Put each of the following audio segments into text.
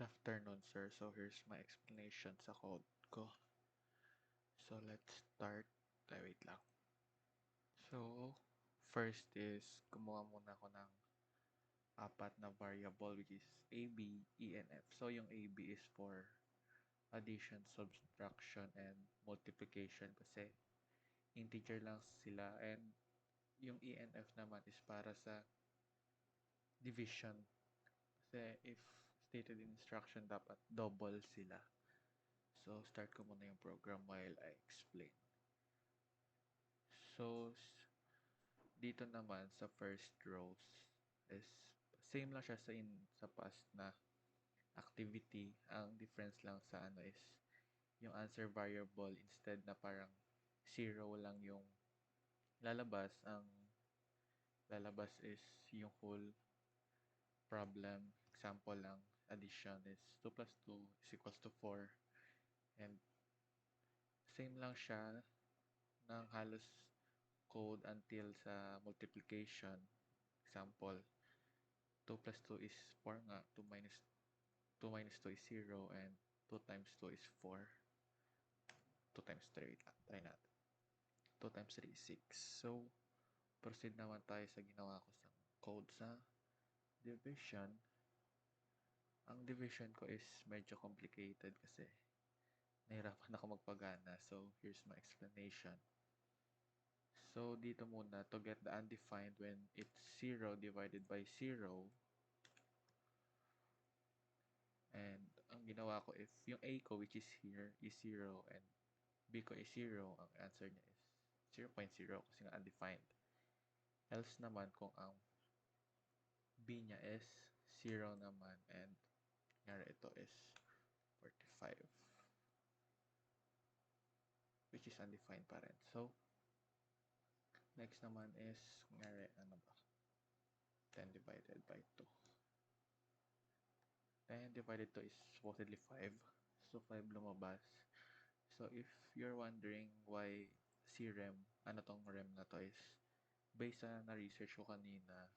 afternoon, sir. So, here's my explanation sa code ko. So, let's start. Wait lang. So, first is, kumuha muna ako ng apat na variable which is A, B, E, and F. So, yung A, B is for addition, subtraction, and multiplication kasi integer lang sila. And yung E and F naman is para sa division. Kasi if stated in instruction, dapat double sila. So, start ko muna yung program while I explain. So, dito naman sa first rows is same lang siya sa past na activity. Ang difference lang sa ano is yung answer variable instead na parang 0 lang yung lalabas, ang lalabas is yung whole problem. Example lang, addition is 2 plus 2 is equals to 4. And same lang siya ng halos code until sa multiplication. Example, 2 plus 2 is 4 nga. 2 minus 2 is 0 and 2 times 2 is 4. 2 times 3, try natin. 2 times 3 is 6. So, proceed naman tayo sa ginawa ko sa code sa division. Ang division ko is medyo complicated kasi nahirapan ako magpagana. So, here's my explanation. So, dito muna, to get the undefined when it's 0 divided by 0. And ang ginawa ko, if yung A ko, which is here, is 0 and B ko is 0, ang answer niya is 0.0 kasi nga undefined. Else naman kung ang B niya is 0 naman and nangyari ito is 45, which is undefined pa rin. So, next naman is nangyari ano ba? 10 divided by 2. 10 divided 2 is supposedly 5. So, 5 lumabas. So, if you're wondering why si rem, ano tong rem na to is based sa na-research ko kanina,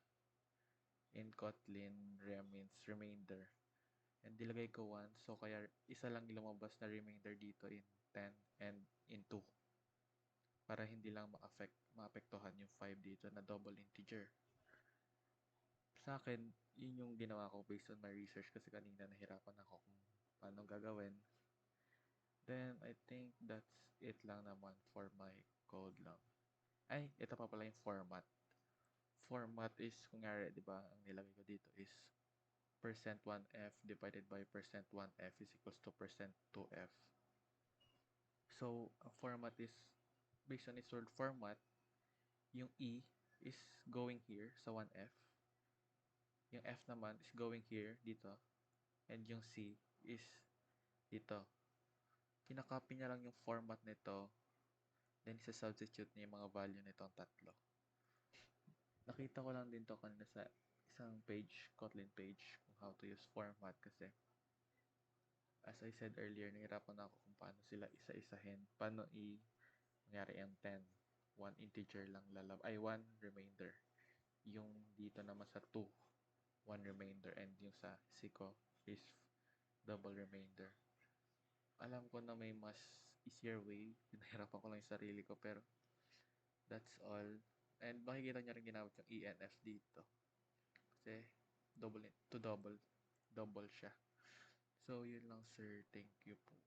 in Kotlin, rem means remainder. And nilagay ko 1, so kaya isa lang lumabas na remainder dito in 10 and in 2. Para hindi lang maapektuhan yung 5 dito na double integer. Sa akin, yun yung ginawa ko based on my research kasi kanina nahirapan ako kung paano gagawin. Then, I think that's it lang naman for my code lang. Ay, ito pa pala yung format. Format is, kung nga, di ba, ang nilagay ko dito is %1f divided by %1f is equals to %2f. So, ang format is, based on its word format, yung E is going here sa 1f. Yung F naman is going here, dito. And yung C is dito. Kinakopy niya lang yung format nito, then isa-substitute niya yung mga value nitong tatlo. Nakita ko lang din to kanina sa isang page, Kotlin page, kung how to use format kasi as I said earlier, nahirapan ako kung paano sila isa-isahin. Paano mangyari ang 10. One integer lang one remainder. Yung dito naman sa 2, one remainder. And yung sa siko is double remainder. Alam ko na may mas easier way. Pinahirapan ko lang yung sarili ko pero that's all. And makikita nyo rin ginamit yung ENF dito. Kasi double siya. So, yun lang sir. Thank you po.